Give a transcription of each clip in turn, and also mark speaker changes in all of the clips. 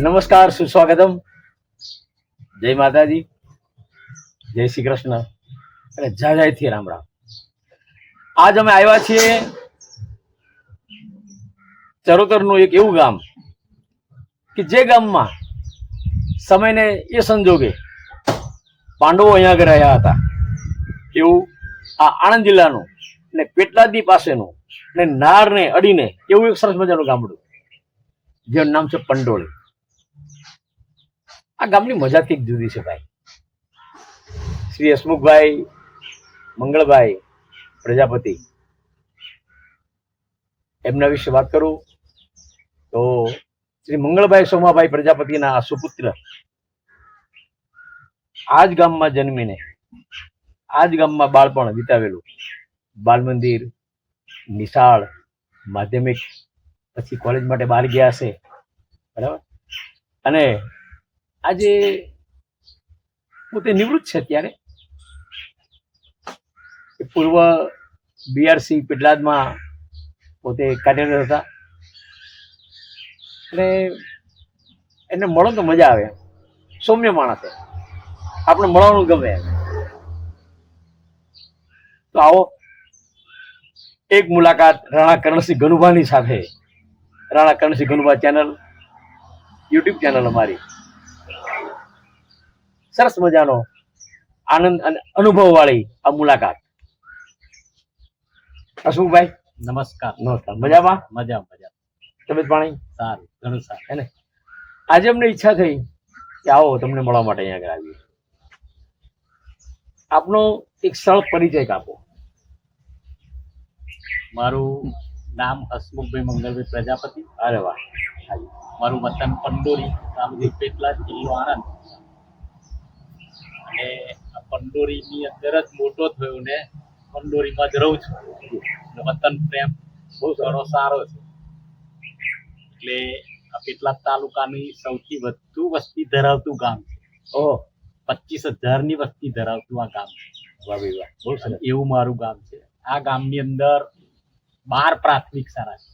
Speaker 1: નમસ્કાર, સુસ્વાગતમ. જય માતાજી, જય શ્રી કૃષ્ણ અને જય જયથી રામ રામ. આજ અમે આવ્યા છીએ ચરોતરનું એક એવું ગામ કે જે ગામમાં સમયને એ સંજોગે પાંડવો અહીંયા આગળ રહ્યા હતા. એવું આ આણંદ જિલ્લાનું ને પેટલાદી પાસેનું ને નારને અડીને એવું એક સરસ મજાનું ગામડું જેનું નામ છે પંડોળી. આ ગામની મજા કંઈક જુદી છે ભાઈ. શ્રી હસમુખભાઈ મંગળભાઈ પ્રજાપતિ, એમના વિશે વાત કરું તો શ્રી મંગળભાઈ સોમાભાઈ પ્રજાપતિના સુપુત્ર આ જ ગામમાં જન્મીને આ જ ગામમાં બાળપણ વિતાવેલું. બાલ મંદિર, નિશાળ, માધ્યમિક, પછી કોલેજ માટે બહાર ગયા હશે, બરાબર. અને આજે પોતે નિવૃત્ત છે. ત્યારે પૂર્વ બીઆરસી પેટલાદમાં પોતે કાર્યરત હતા. અને એને મળો તો મજા આવે. સૌમ્ય માણસ છે, આપણે મળવાનું ગમે. તો આવો એક મુલાકાત રાણા કરણસિંહ ગનુભાની સાથે. Rana Karansinh Ganubha channel, YouTube channel અમારી. સરસ મજાનો આનંદ અને અનુભવ વાળી આ મુલાકાત. હસમુખભાઈ
Speaker 2: નમસ્કાર.
Speaker 1: નમસ્કાર. મજામાં?
Speaker 2: મજા મજા.
Speaker 1: તબિયત પાણી
Speaker 2: સારું, ઘણું સારું.
Speaker 1: હે ને? આજે અમને ઈચ્છા થઈ કે આવો તમને મળવા માટે અહીંયા આગળ આવીએ. આપનો એક સરળ પરિચય આપો.
Speaker 2: મારું નામ હસમુખભાઈ મંગળભાઈ પ્રજાપતિ.
Speaker 1: અરે વાહ.
Speaker 2: મારું વતન પંડોરી, તાલુકો પેટલાદ, જિલ્લો આણંદ. અને આ પંડોરીની અંદર જ મોટો થયો ને પંડોરીમાં જ રહું છું. વતન પ્રેમ બહુ ઘણો સારો છે. એટલે આ પેટલાદ તાલુકાની સૌથી વધુ વસ્તી ધરાવતું ગામ છે.
Speaker 1: ઓહો,
Speaker 2: 25,000 ની વસ્તી ધરાવતું આ ગામ છે.
Speaker 1: વાહ ભાઈ વાહ, બહુ સરસ.
Speaker 2: એવું મારું ગામ છે. આ ગામની અંદર 12 પ્રાથમિક શાળા છે.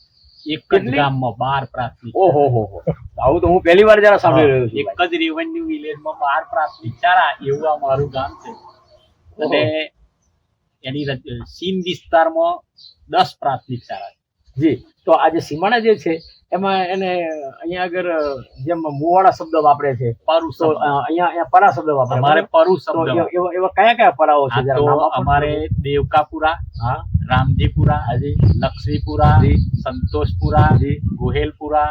Speaker 2: એક જ ગામમાં 12 પ્રાથમિક.
Speaker 1: ઓહો હો હો, આવું તો હું પહેલી વાર જરા સાંભળી રહ્યો છું.
Speaker 2: એક જ રેવન્યુ વિલેજમાં 12 પ્રાથમિક શાળા, એવું આ મારું ગામ છે. અને એની સીમ વિસ્તારમાં 10 પ્રાથમિક શાળા છે.
Speaker 1: જી. તો આ જે સીમાડા જે છે એમાં એને અહીંયા આગળ જેમ મુવાડા શબ્દ વાપરે છે,
Speaker 2: પરુ
Speaker 1: તો અહીંયા પરા શબ્દ વાપરે.
Speaker 2: અમારે પરુ
Speaker 1: તો
Speaker 2: શબ્દ
Speaker 1: એવા કયા કયા પરાઓ છે?
Speaker 2: તો અમારે દેવકાપુરા,
Speaker 1: હા,
Speaker 2: રામજીપુરા, લક્ષ્મીપુરા, સંતોષપુરા, ગોહેલપુરા,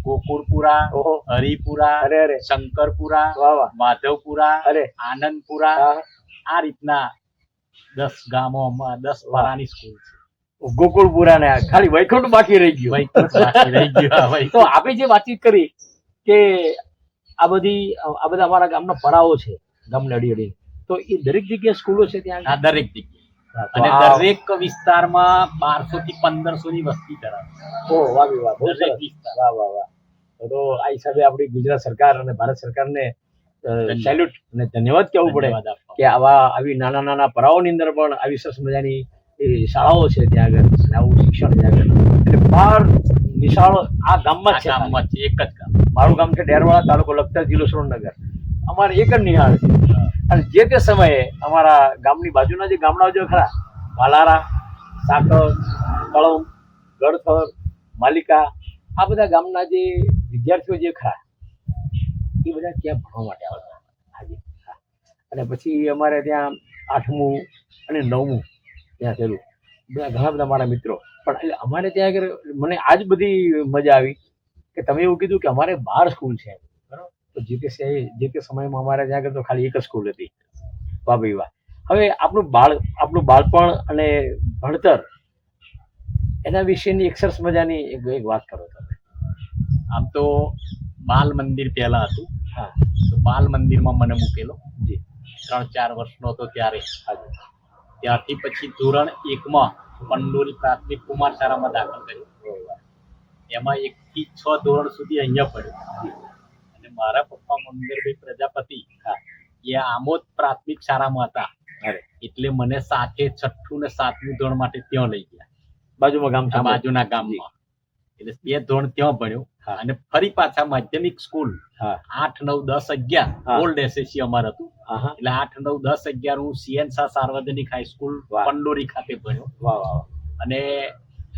Speaker 2: ગોકુળપુરા,
Speaker 1: ઓહો,
Speaker 2: હરિપુરા,
Speaker 1: અરે અરે,
Speaker 2: શંકરપુરા,
Speaker 1: વાહ વાહ,
Speaker 2: માધવપુરા,
Speaker 1: અરે,
Speaker 2: આનંદપુરા.
Speaker 1: હા.
Speaker 2: આ રીતના 10 ગામોમાં 10 પરાની સ્કૂલ છે.
Speaker 1: ગોકુળપુરા ને ખાલી વૈકુંઠ બાકી રહી ગયું.
Speaker 2: વૈકુંઠ બાકી રહી ગયું. હવે
Speaker 1: તો આપણે જે વાતચીત કરી કે આ બધા અમારા ગામના પરાઓ છે, ગામને અડી અડી, તો એ દરેક જગ્યાએ સ્કૂલો છે ત્યાં?
Speaker 2: આ દરેક જગ્યાએ. અને દરેક વિસ્તારમાં 1200 થી 1500 ની વસ્તી ધરાવે.
Speaker 1: ઓહ, વાહ ભાઈ વાહ, બહુ
Speaker 2: દરેક
Speaker 1: સરસ.
Speaker 2: વિસ્તાર.
Speaker 1: વાહ વાહ વાહ. તો આ હિસાબે આપણી ગુજરાત સરકાર અને ભારત સરકારને સેલ્યુટ અને ધન્યવાદ કહેવું પડે
Speaker 2: ધન્યવાદ આપવા.
Speaker 1: કે આવી નાના નાના પરાઓની અંદર પણ આવી સરસ મજાની એ શાળાઓ છે ત્યાં આગળ, અને આવું શિક્ષણ ત્યાં આગળ. એટલે 12 નિશાળો આ ગામમાં જ
Speaker 2: આ
Speaker 1: છે.
Speaker 2: ગામમાં છે, એક જ ગામ.
Speaker 1: મારું ગામ છે ડેરવાડા, તાલુકો લખતર, જિલ્લો સુરેન્દ્રનગર. અમારે એક જ નિહાળ છે. અને જે તે સમયે અમારા ગામની બાજુના જે ગામડાઓ જે ખરા, વાલારા, સાકર, કળમ, ગળથર, માલિકા, આ બધા ગામના જે વિદ્યાર્થીઓ જે ખરા એ બધા ત્યાં ભણવા માટે આવતા. હાજી, હા. અને પછી અમારે ત્યાં 8મું અને 9મું ત્યાં થયેલું. ઘણા બધા મારા મિત્રો. પણ એટલે અમારે ત્યાં આગળ મને આજ બધી મજા આવી કે તમે એવું કીધું કે અમારે 12 સ્કૂલ છે, બરાબર. તો જે તે સમયમાં અમારે ત્યાં આગળ તો ખાલી એક જ સ્કૂલ હતી. વાહ ભાઈ વાહ. હવે આપણું બાળપણ અને ભણતર એના વિશેની એક સરસ મજાની એક વાત કરો તમે.
Speaker 2: આમ તો બાલ મંદિર પહેલા હતું.
Speaker 1: હા.
Speaker 2: તો બાલ મંદિરમાં મને મૂકેલો
Speaker 1: જી.
Speaker 2: 3-4 વર્ષનો હતો ત્યારે.
Speaker 1: હાજી.
Speaker 2: ત્યારથી પછી ધોરણ 1માં પંડોરી પ્રાથમિક કુમાર શાળામાં દાખલ કર્યો. એમાં 1 થી 6 ધોરણ સુધી અહીંયા પડ્યો. અને મારા પપ્પા મંગળભાઈ પ્રજાપતિ એ આમોદ પ્રાથમિક શાળામાં હતા. એટલે મને સાથે 6ઠું ને 7મું ધોરણ માટે ત્યાં લઈ ગયા.
Speaker 1: બાજુમાં ગામ છે,
Speaker 2: બાજુના ગામમાં. એટલે 2 ધોરણ ત્યાં ભણ્યો. અને ફરી પાછા માધ્યમિક સ્કૂલ 8, 9, 10, 11 ઓલ્ડ એસએસસી અમાર હતું. એટલે 8, 9, 10, 11 હું સીએન શાહ સાર્વજનિક હાઈસ્કૂલ પંડોરી ખાતે ભણ્યો. અને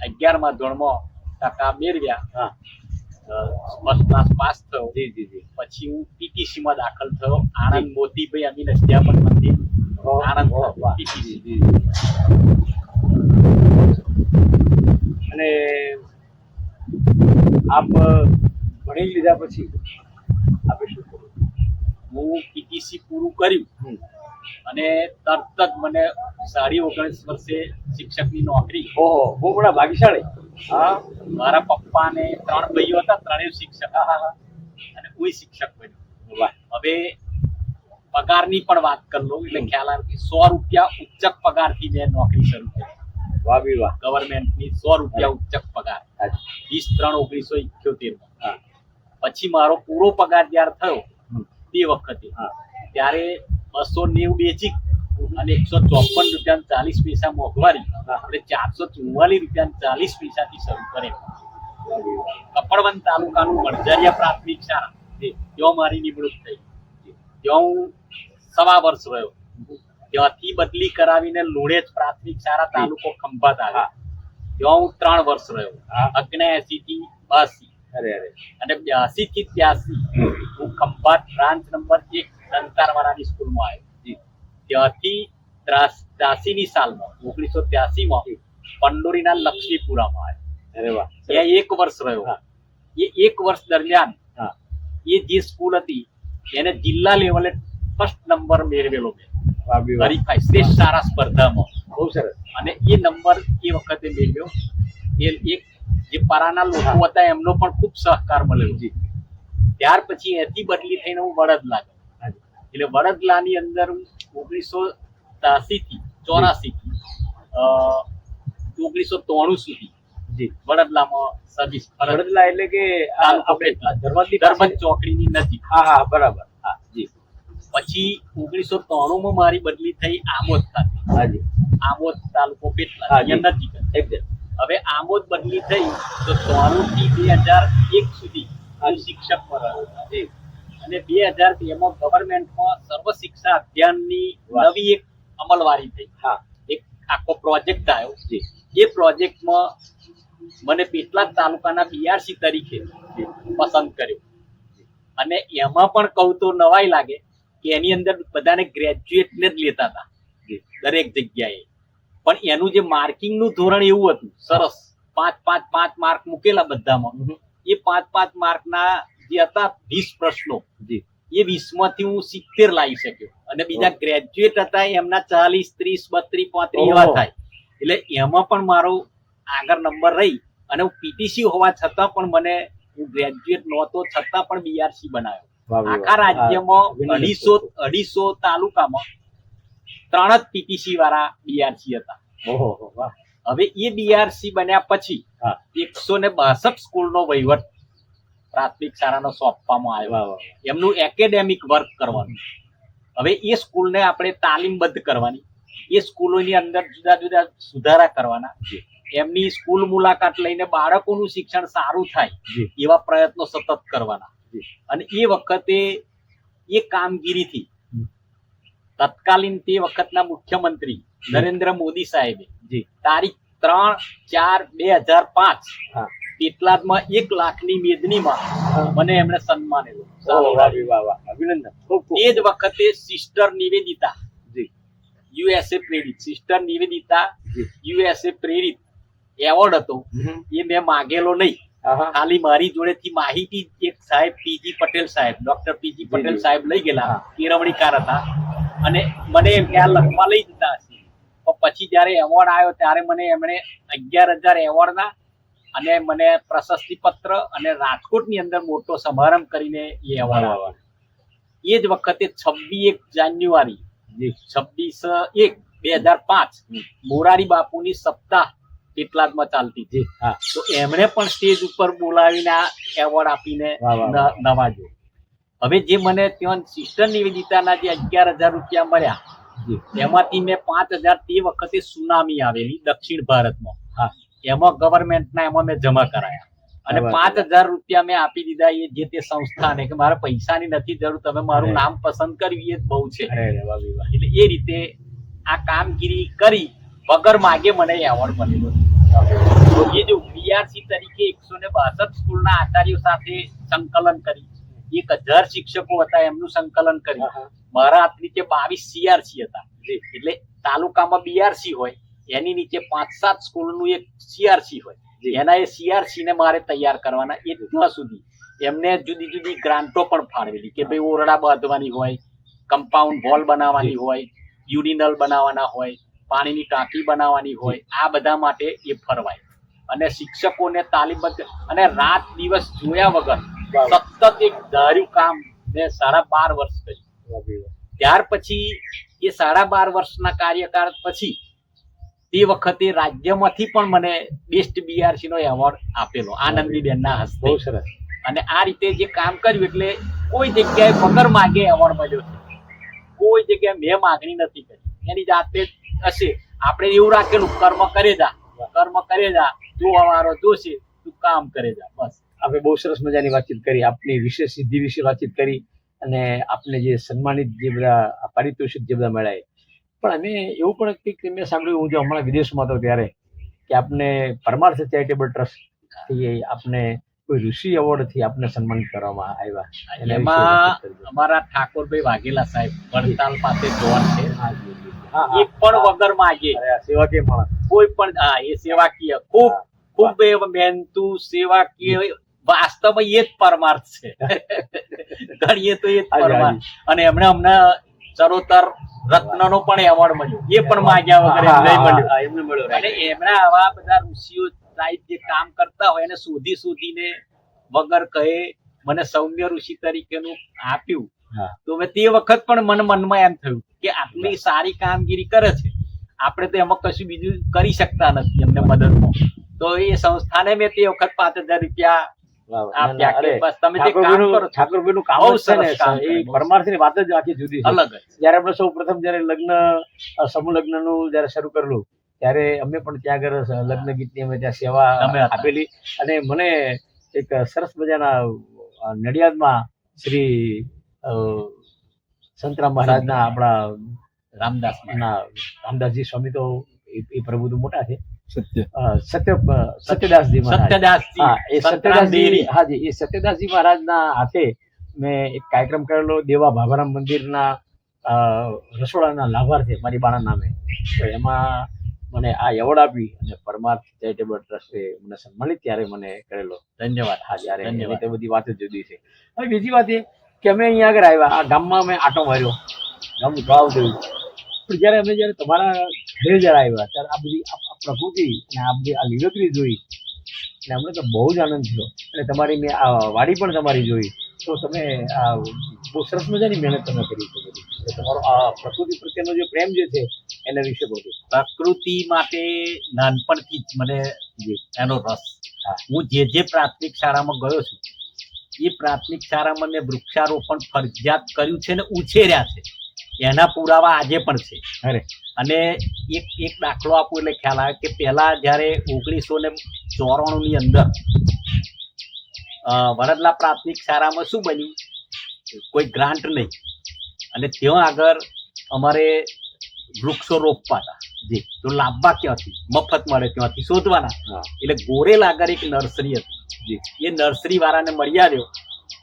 Speaker 2: 11મા ધોરણમાં ટકા મેળવ્યા. ફર્સ્ટ ક્લાસ પાસ થયો. પછી હું પીટીસી માં દાખલ થયો. આણંદ મોતીભાઈ અમીન અધ્યાપન મંદિર આણંદ પીટીસી.
Speaker 1: અને આપ ભણી લીધા પછી આપે શું કર્યું?
Speaker 2: હું પીટીસી પૂરું કર્યું અને તરત જ મને 19.5 વર્ષે શિક્ષકની નોકરી.
Speaker 1: ઓહો, બહુ મોટા ભાગ્યશાળી.
Speaker 2: હા, મારા પપ્પા ને 3 ભાઈઓ હતા, 3 શિક્ષક. અને હું શિક્ષક બન્યો. હવે પગારની પણ વાત કરી લઉં એટલે ખ્યાલ આવે કે 100 રૂપિયા ઉચ્ચક પગારથી મેં નોકરી શરૂ કરી.
Speaker 1: વાહ બી વાહ.
Speaker 2: ગવર્મેન્ટની 100 રૂપિયા ઉચ્ચક પગાર 20-3-1978. પછી મારો પૂરો પગાર જયારે થયો તે વખતે ત્યારે 290 બેઝિક અને 154 રૂપિયા 40 પૈસા મોંઘવારી એટલે 444 રૂપિયા 40 પૈસાથી શરૂ કરે. કપડવંત તાલુકાનું વણઝારિયા પ્રાથમિક શાળા ત્યાં મારી નિમણૂક થઈ. ત્યાં હું 1.25 વર્ષ રહ્યો. ત્યાંથી બદલી કરાવીને લુણેજ પ્રાથમિક શાળા તાલુકો ખંભાત આવ્યો. ત્યાં હું 3 વર્ષ રહ્યો. 79 થી 82. અને 82 થી 83 હું ખંભાત બ્રાન્ચ નંબર 1 દંતારવાળાની સ્કૂલમાં આવ્યો. ત્યાંથી 83 ની સાલમાં 1983 માં પંડોરીના લક્ષ્મીપુરામાં આવ્યો. ત્યાં 1 વર્ષ રહ્યો. એ 1 વર્ષ દરમિયાન એ જે સ્કૂલ હતી એને જિલ્લા લેવલે ફર્સ્ટ નંબર મેળવેલો મેં. હરીફાઈ શ્રેષ્ઠ શાળા સ્પર્ધામાં.
Speaker 1: બહુ સરસ.
Speaker 2: અને એ નંબર એ વખતે મેળવ્યો. એક જે પરાના લોકો હતા એમનો પણ ખૂબ સહકાર મળેલો. ત્યાર પછી એથી બદલી થઈને હું વડોદરા ગયો. એટલે વડોદરાની અંદર 1983 થી 84 થી 1993 સુધી વડોદરામાં સર્વિસ.
Speaker 1: વડોદરા એટલે કે
Speaker 2: ધર્મજ ચોકડીની નજીક.
Speaker 1: હા, બરાબર.
Speaker 2: પછી 1993 માં મારી બદલી થઈ આમોદ ખાતે. આમોદ તાલુકો પેટલા નજીક. હવે આમોદ બદલી થઈ તો 93 થી 2001 સુધી શિક્ષક પર રહ્યો. અને 2002 માં ગવર્મેન્ટમાં સર્વ શિક્ષા અભિયાનની નવી એક અમલવારી થઈ. એક આખો પ્રોજેક્ટ આવ્યો. એ પ્રોજેક્ટમાં મને પેટલાદ તાલુકાના બીઆરસી તરીકે પસંદ કર્યો. અને એમાં પણ કહું તો નવાઈ લાગે કે એની અંદર બધાને ગ્રેજ્યુએટને જ લેતા હતા દરેક જગ્યાએ. પણ એનું જે માર્કિંગનું ધોરણ એવું હતું સરસ. 5 માર્ક મૂકેલા બધામાં. એ 5 માર્કના જે હતા 20 પ્રશ્નો, એ 20 માંથી હું 70 લાવી શક્યો. અને બીજા ગ્રેજ્યુએટ હતા એમના 40, 30, 32, 35 એવા થાય. એટલે એમાં પણ મારો આગળ નંબર રહી. અને હું પીટીસી હોવા છતાં પણ મને હું ગ્રેજ્યુએટ નહોતો છતાં પણ બીઆરસી બનાવ્યો. આખા રાજ્યમાં 250 તાલુકામાં 3 જ પીટીસી વાળા બીઆરસી હતા. હવે એ બીઆરસી બન્યા પછી 162 સ્કૂલનો વહીવટ પ્રાથમિક શાળાનો સોંપવામાં આવ્યો. એમનું એકેડેમિક વર્ક કરવાનું. હવે એ સ્કૂલને આપણે તાલીમબદ્ધ કરવાની. એ સ્કૂલોની અંદર જુદા જુદા સુધારા કરવાના. એમની સ્કૂલ મુલાકાત લઈને બાળકોનું શિક્ષણ સારું થાય એવા પ્રયત્નો સતત કરવાના. અને એ વખતે એ કામગીરીથી તત્કાલીન તે વખતના મુખ્યમંત્રી નરેન્દ્ર મોદી સાહેબે તારીખ 3/4/2005 પેટલાદમાં 1 લાખની મેદનીમાં મને એમણે સન્માનેલો.
Speaker 1: અભિનંદન.
Speaker 2: એ જ વખતે સિસ્ટર નિવેદિતા યુએસએ પ્રેરિત યુએસએ પ્રેરિત એવોર્ડ હતો. એ મેં માગેલો નહીં.
Speaker 1: આહા.
Speaker 2: ખાલી મારી જોડેથી માહિતી એક સાહેબ પીજી પટેલ સાહેબ, ડોક્ટર પીજી પટેલ સાહેબ લઈ ગયેલા, કેળવણીકાર હતા, અને મને એમ કે આ લખવા લઈ જતા હશે. પણ પછી જયારે એવોર્ડ આવ્યો ત્યારે મને એમણે 11,000 એવોર્ડના અને મને પ્રશસ્તિ પત્ર અને રાજકોટની અંદર મોટો સમારંભ કરીને એ એવોર્ડ આવ્યો. એ જ વખતે 26 જાન્યુઆરી 26/1/2005 મોરારી બાપુની સપ્તાહ પેટલાદમાં ચાલતી હતી.
Speaker 1: હા.
Speaker 2: તો એમણે પણ સ્ટેજ ઉપર બોલાવીને આ એવોર્ડ આપીને
Speaker 1: વાહ, વાહ, વાહ.
Speaker 2: નવાજો. હવે જે મને ત્યાં સિસ્ટર નિવેદિતાના જે 11,000 રૂપિયા મળ્યા, એમાંથી મેં 5,000 તે વખતે સુનામી આવેલી દક્ષિણ ભારતમાં,
Speaker 1: હા,
Speaker 2: એમાં ગવર્મેન્ટના એમાં મેં જમા કરાયા, અને
Speaker 1: બરાબર.
Speaker 2: 5,000 રૂપિયા મેં આપી દીધા એ જે તે સંસ્થાને કે મારે પૈસાની નથી જરૂર, તમે મારું
Speaker 1: અરે.
Speaker 2: નામ પસંદ કર્યું એ જ બહુ છે.
Speaker 1: અરે અરે, વાહ ભાઈ વાહ.
Speaker 2: એટલે એ રીતે આ કામગીરી કરી વગર માગે મને એવોર્ડ મળેલો. તો એ જો બીઆરસી તરીકે 162 સ્કૂલના આચાર્યો સાથે સંકલન કરી, 1,000 શિક્ષકો હતા એમનું સંકલન કરી,
Speaker 1: આહા.
Speaker 2: મારા હાથ નીચે 22 સીઆરસી હતા. એટલે તાલુકામાં બીઆરસી હોય, એની નીચે 5-7 સ્કૂલનું એક સીઆરસી હોય, એના એ સીઆરસી ને મારે તૈયાર કરવાના. એ ત્યાં સુધી એમને જુદી જુદી ગ્રાન્ટો પણ ફાળવેલી કે ભાઈ ઓરડા બાંધવાની હોય, કમ્પાઉન્ડ વોલ બનાવવાની હોય, યુરિનલ બનાવવાના હોય, પાણીની ટાંકી બનાવવાની હોય, આ બધા માટે એ ફરવાય. અને શિક્ષકોને તાલીમબદ્ધ અને રાત દિવસ જોયા વગર સતત એક ધાર્યું કામ મેં 12.5 વર્ષ કર્યું.
Speaker 1: વાહ ભાઈ વાહ.
Speaker 2: ત્યાર પછી એ 12.5 વર્ષના કાર્યકાળ પછી તે વખતે રાજ્યમાંથી પણ મને બેસ્ટ બીઆરસી નો એવોર્ડ આપેલો આનંદીબેનના હસ્તે.
Speaker 1: બહુ સરસ.
Speaker 2: અને આ રીતે જે કામ કર્યું એટલે કોઈ જગ્યાએ વગર માગે એવોર્ડ મળ્યો છે. કોઈ જગ્યાએ મેં માગણી નથી કરી, એની જાતે જ હશે. આપણે એવું રાખેલું કર્મ કરે જા, જોવાવાળો જોશે, તું કામ કરે જા, બસ.
Speaker 1: આપણે બહુ સરસ મજાની વાતચીત કરી, આપની વિશેષ સિદ્ધિ વિશે વાતચીત કરી, અને આપને જે સન્માનિત જે બધા પારિતોષિક જે બધા મળ્યા. પણ અમે એવું પણ કંઈક મેં સાંભળ્યું, હું જો હમણાં વિદેશમાં હતો ત્યારે, કે આપને પરમાર્થ ચેરિટેબલ ટ્રસ્ટથી આપને કોઈ ઋષિ એવોર્ડથી આપને સન્માનિત કરવામાં આવ્યા. એના વિશે
Speaker 2: એમાં
Speaker 1: વાતચીત કરજો.
Speaker 2: અમારા ઠાકોરભાઈ વાઘેલા સાહેબ વડતાલ પાસે જોન છે,
Speaker 1: હા, જી, જી, જી. હા, હા.
Speaker 2: એ પણ વગર માગે
Speaker 1: અરે, આ સેવા કે માણસ.
Speaker 2: કોઈ પણ, હા, એ સેવાકીય ખૂબ
Speaker 1: હા.
Speaker 2: ખૂબ એ મહેનતુ સેવાકીય, વાસ્તવમાં એ જ પરમાર્થ છે. ગણીએ તો એ જ પરમાર્થ. અને એમણે અમને ચરોતર રત્નનો પણ એવોર્ડ મળ્યો, એ પણ માગ્યા વગર એમને મળ્યો.
Speaker 1: હા, એમને મળ્યો.
Speaker 2: અને એમણે આવા બધા ઋષિઓ ટાઈપ જે કામ કરતા હોય એને શોધીને વગર કહે મને સૌમ્ય ઋષિ તરીકેનું આપ્યું.
Speaker 1: હા.
Speaker 2: તો મેં તે વખત પણ મને મનમાં એમ થયું કે આટલી સારી કામગીરી કરે છે, આપણે તો એમાં કશું બીજું કરી શકતા નથી એમને મદદમાં. તો એ સંસ્થાને મેં તે વખત 5,000 રૂપિયા
Speaker 1: વાહ, વાહ.
Speaker 2: આપ્યા કે
Speaker 1: અરે,
Speaker 2: બસ તમે જે કામ
Speaker 1: ઠાકોરભાઈનું-
Speaker 2: કરો છો,
Speaker 1: ઠાકોરભાઈનું કામ
Speaker 2: બહુ
Speaker 1: જ છે ને,
Speaker 2: સરસ કામ
Speaker 1: એ
Speaker 2: કરે, બહુ
Speaker 1: પરમાર્થની વાત જ આખી જુદી છે.
Speaker 2: અલગ જ.
Speaker 1: જયારે આપણે સૌ પ્રથમ જયારે સમૂહ લગ્નનું જયારે શરૂ કરેલું, ત્યારે અમે પણ ત્યાં આગળ લગ્ન ગીતની અમે ત્યાં સેવા
Speaker 2: તમે હતા.
Speaker 1: આપેલી. અને મને એક સરસ મજાના નડિયાદમાં શ્રી સંતરામ મહારાજના આપણા
Speaker 2: રામદાસ
Speaker 1: રામદાસજી સ્વામી તો એ પ્રભુ તો મોટા છે.
Speaker 3: સત્ય
Speaker 1: સત્યદાસજી મહારાજ.
Speaker 2: સત્યદાસજી,
Speaker 1: હા, એ
Speaker 2: સંતરામ
Speaker 1: સત્યદાસજી,
Speaker 2: દેરી.
Speaker 1: હાજી, એ સત્યદાસજી મહારાજના હાથે મેં એક કાર્યક્રમ કરેલો દેવા ભાભારામ મંદિરના રસોડાના લાભાર્થે મારી બાના નામે. તો એમાં મને આ એવોર્ડ આપી અને પરમાર્થ ચેરિટેબલ ટ્રસ્ટે મને સન્માનિત ત્યારે મને કરેલો.
Speaker 2: ધન્યવાદ.
Speaker 1: હા, જ્યારે
Speaker 2: ધન્યવાદ.
Speaker 1: એની તો બધી વાત જ જુદી છે. હવે બીજી વાત એ કે અમે અહીંયા આગળ આવ્યા, આ ગામમાં અમે આટો માર્યો, ગામ ગાવ દેવું. પણ જ્યારે તમારા ઘરે જ્યારે આવ્યા ત્યારે આ બધી આ પ્રકૃતિ અને આ બધી આ લીલોતરી જોઈ, એટલે અમને તો બહુ જ આનંદ થયો. અને તમારી મેં આ વાડી પણ તમારી જોઈ, તો તમે આ બહુ સરસ મજાની મહેનત તમે કરી છે બધી. એટલે તમારો આ પ્રકૃતિ પ્રત્યેનો જે પ્રેમ જે છે એના વિશે બોલજો.
Speaker 2: પ્રકૃતિ માટે નાનપણથી જ મને એનો રસ. હું જે પ્રાથમિક શાળામાં ગયો છું, એ પ્રાથમિક શાળામાં મેં વૃક્ષારોપણ ફરજિયાત કર્યું છે ને ઉછેર્યા છે. એના પુરાવા આજે પણ છે.
Speaker 1: અરે,
Speaker 2: અને એક દાખલો આપું એટલે ખ્યાલ આવે કે પહેલા જ્યારે 1994 ની અંદર વડદલા પ્રાથમિક શાળામાં શું બન્યું, કોઈ ગ્રાન્ટ નહીં, અને ત્યાં આગળ અમારે વૃક્ષો રોપવા હતા. જી, તો લાવવા ક્યાંથી, મફત મળે ત્યાંથી શોધવાના.
Speaker 1: હા.
Speaker 2: એટલે ગોરેલ આગળ એક નર્સરી હતી.
Speaker 1: જી.
Speaker 2: એ નર્સરી વાળાને મળી આવ્યો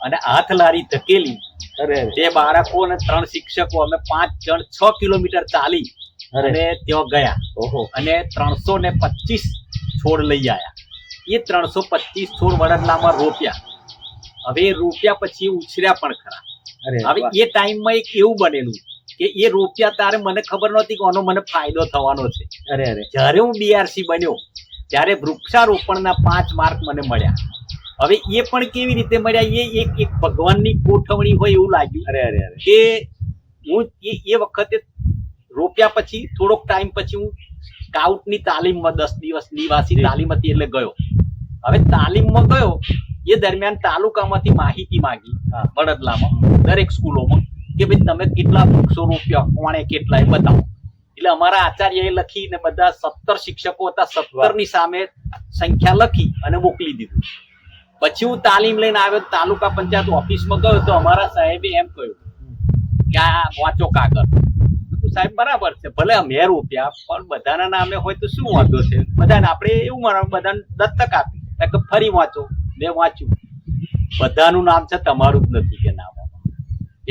Speaker 2: અને હાથ લારી ધકેલી,
Speaker 1: અરે,
Speaker 2: 2 બાળકો અને 3 શિક્ષકો, અમે 5 જણ 6 કિલોમીટર ચાલી
Speaker 1: અરે,
Speaker 2: અને ત્યાં ગયા
Speaker 1: ઓહો,
Speaker 2: અને 325 છોડ લઈ આવ્યા. એ 325 છોડ વડદલામાં રોપ્યા. હવે એ રોપ્યા પછી ઉછર્યા પણ ખરા.
Speaker 1: અરે
Speaker 2: હવે
Speaker 1: વાહ.
Speaker 2: એ ટાઈમમાં એક એવું બનેલું કે એ રોપ્યા ત્યારે મને ખબર નહોતી કે આનો મને ફાયદો થવાનો છે.
Speaker 1: અરે અરે
Speaker 2: જ્યારે હું બીઆરસી બન્યો ત્યારે વૃક્ષારોપણના 5 માર્ક મને મળ્યા. હવે એ પણ કેવી રીતે મળ્યા, એ એક ભગવાનની ગોઠવણી હોય એવું લાગ્યું
Speaker 1: અરે અરે અરે
Speaker 2: કે હું એ વખતે રોપ્યા પછી થોડોક ટાઈમ પછી હું સ્કાઉટની તાલીમમાં 10 દિવસ નિવાસી તાલીમ હતી એટલે ગયો. હવે તાલીમમાં ગયો એ દરમિયાન તાલુકામાંથી માહિતી માંગી વડોદરામાં દરેક સ્કૂલોમાં કે ભાઈ તમે કેટલા વૃક્ષો રોપ્યા, કોણે કેટલા, એ બતાવો. એટલે અમારા આચાર્યએ લખીને બધા 17 શિક્ષકો હતા, 17 ની સામે સંખ્યા લખી અને મોકલી દીધું. પછી હું તાલીમ લઈને આવ્યો, તાલુકા પંચાયત ઓફિસમાં ગયો તો અમારા સાહેબે એમ કહ્યું કે આ વાંચો કાગળ. સાહેબ બરાબર છે, ભલે અમે રોપ્યા પણ બધાના નામે હોય તો શું વાંધો છે, બધાને આપણે એવું માનવાનું બધાને દત્તક આપી કે ફરી વાંચો. મેં વાંચ્યું, બધાનું નામ છે, તમારું જ નથી કે નામ.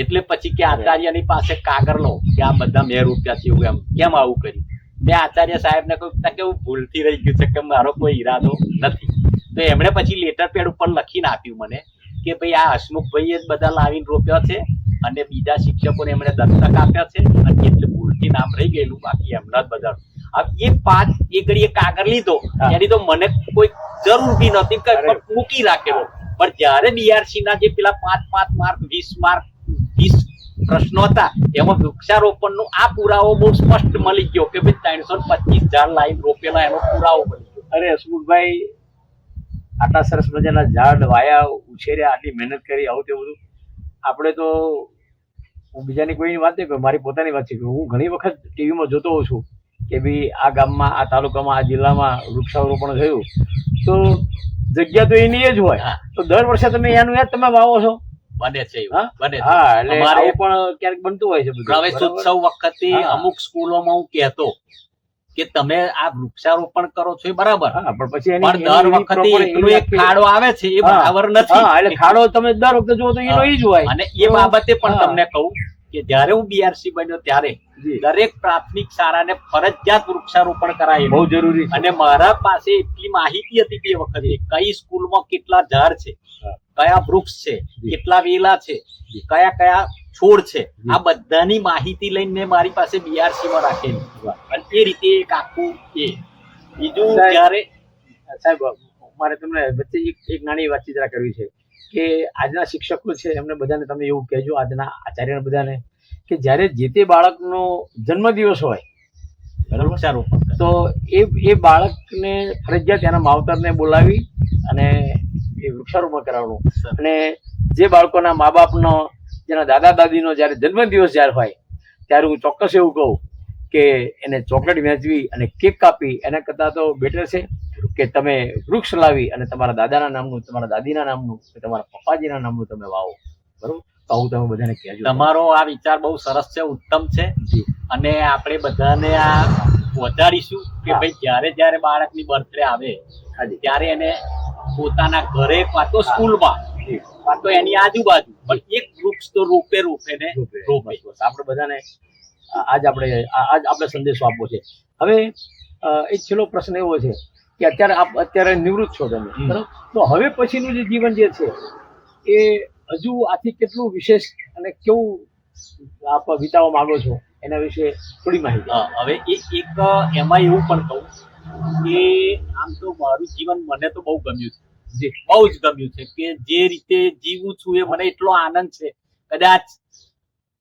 Speaker 2: એટલે પછી કે આચાર્યની પાસે કાગળ લો કે આ બધા મેં રોપ્યા છે, એવું એમ કેમ આવું કર્યું. મેં આચાર્ય સાહેબને કહ્યું કે હું ભૂલથી રહી ગયું છે, કે મારો કોઈ ઈરાદો નથી. તો એમણે પછી લેટર પેડ ઉપર લખીને આપ્યું મને કે ભાઈ આ હસમુખભાઈએ જ બધા લાવીને રોપ્યા છે અને બીજા શિક્ષકોને એમણે દત્તક આપ્યા છે અને એટલે ભૂલથી નામ રહી ગયેલું, બાકી એમના જ બધા. હવે એ ઘડીએ કાગળ લીધો એની તો મને કોઈ જરૂર બી નહોતી, મૂકી રાખેલો. પણ જયારે બીઆરસી ના જે પેલા 5 માર્ક 20 માર્ક 20 પ્રશ્નો હતા એમાં વૃક્ષારોપણનો આ પુરાવો બહુ સ્પષ્ટ મળી ગયો કે ભાઈ 325 ઝાડ લાઈન રોપેલા એનો પુરાવો મળી ગયો.
Speaker 1: અરે હસમુખભાઈ, આટલા સરસ મજાના ઝાડ વાયા, ઉછેર્યા, આટલી મહેનત કરી, આવું તે બધું. આપણે તો હું બીજાની કોઈની વાત નહીં કરું, મારી પોતાની વાત છે કે હું ઘણી વખત ટીવીમાં જોતો હોઉં છું કે ભાઈ આ ગામમાં, આ તાલુકામાં, આ જિલ્લામાં વૃક્ષારોપણ થયું તો જગ્યા તો એની જ હોય, તો દર વર્ષે તમે એનું યાદ તમે વાવો છો.
Speaker 2: બને છે
Speaker 1: હા
Speaker 2: બને છે.
Speaker 1: હા, એટલે
Speaker 2: અમારે
Speaker 1: આવું પણ ક્યારેક બનતું હોય છે બધું.
Speaker 2: પ્રવેશોત્સવ વખતે
Speaker 1: હા.
Speaker 2: અમુક સ્કૂલોમાં હું કહેતો કે તમે આ વૃક્ષારોપણ કરો છો એ બરાબર,
Speaker 1: હા, પણ પછી
Speaker 2: પણ દર વખતે એટલો એક ખાડો આવે છે એ બરાબર નથી.
Speaker 1: હા, એટલે ખાડો તમે દર વખતે જુઓ તો એનો ઈ જ હોય.
Speaker 2: અને એ બાબતે પણ
Speaker 1: હા.
Speaker 2: તમને કહું કે જયારે હું બીઆરસી બન્યો ત્યારે
Speaker 1: જી.
Speaker 2: દરેક પ્રાથમિક શાળાને ફરજિયાત વૃક્ષારોપણ કરાયેલું.
Speaker 1: બહુ જરૂરી છે.
Speaker 2: અને મારા પાસે એટલી માહિતી હતી તે વખતે કઈ સ્કૂલમાં કેટલા ઝાડ છે,
Speaker 1: હા.
Speaker 2: કયા વૃક્ષ છે,
Speaker 1: જી.
Speaker 2: કેટલા વેલા છે, કયા કયા છોડ છે,
Speaker 1: જી.
Speaker 2: આ બધાની માહિતી લઈને મેં મારી પાસે બીઆરસી માં રાખેલી.
Speaker 1: વાહ.
Speaker 2: અને એ રીતે એક આખું એ બીજું
Speaker 1: સાહેબ,
Speaker 2: જયારે
Speaker 1: સાહેબ મારે તમને વચ્ચે એક નાની વાતચીત કરવી છે કે આજના શિક્ષકો છે એમને બધાને તમે એવું કહેજો, આજના આચાર્યને બધાને, કે જ્યારે જે તે બાળકનો જન્મદિવસ હોય બરાબર,
Speaker 2: વૃક્ષારોપણ કરે.
Speaker 1: તો એ બાળકને ફરજિયાત એના માવતરને બોલાવી અને એ વૃક્ષારોપણ કરાવવાનું.
Speaker 2: સર.
Speaker 1: અને જે બાળકોના મા બાપનો, જેના દાદા દાદીનો જ્યારે જન્મદિવસ જ્યારે હોય ત્યારે હું ચોક્કસ એવું કહું કે એને ચોકલેટ વેચવી અને કેક કાપી એના કરતાં તો બેટર છે કે તમે વૃક્ષ લાવી અને તમારા દાદાના નામનું, તમારા દાદીના નામનું, તમારા પપ્પાજીના નામનું તમે વાવો. બરોબર, તો આવું તમે બધાને કહેજો.
Speaker 2: તમારો આ વિચાર બહુ સરસ છે, ઉત્તમ છે.
Speaker 1: જી.
Speaker 2: અને આપણે બધાને આ પહોંચાડીશું કે
Speaker 1: હા.
Speaker 2: ભાઈ જ્યારે જ્યારે બાળકની બર્થડે આવે
Speaker 1: હાજી.
Speaker 2: ત્યારે એને પોતાના ઘરે કાં તો સ્કૂલમાં
Speaker 1: જી.
Speaker 2: કાં તો એની આજુબાજુ પણ એક વૃક્ષ તો રોપે ને રોપે.
Speaker 1: બસ, બસ. આપણે બધાને આજ આપણે સંદેશો આપવો છે. હવે એક છેલ્લો પ્રશ્ન એવો છે કે અત્યારે નિવૃત્ત છો તમે, બરાબર, તો હવે પછીનું જે જીવન જે છે એ હજુ આથી કેટલું વિશેષ અને કેવું આપ વિતાવવા માંગો છો એના વિશે થોડી માહિતી.
Speaker 2: હા, હવે એક એમાં એવું પણ કહું કે આમ તો મારું જીવન મને તો બહુ ગમ્યું છે,
Speaker 1: જી.
Speaker 2: બહુ જ ગમ્યું છે કે જે રીતે જીવું છું એ મને એટલો આનંદ છે, કદાચ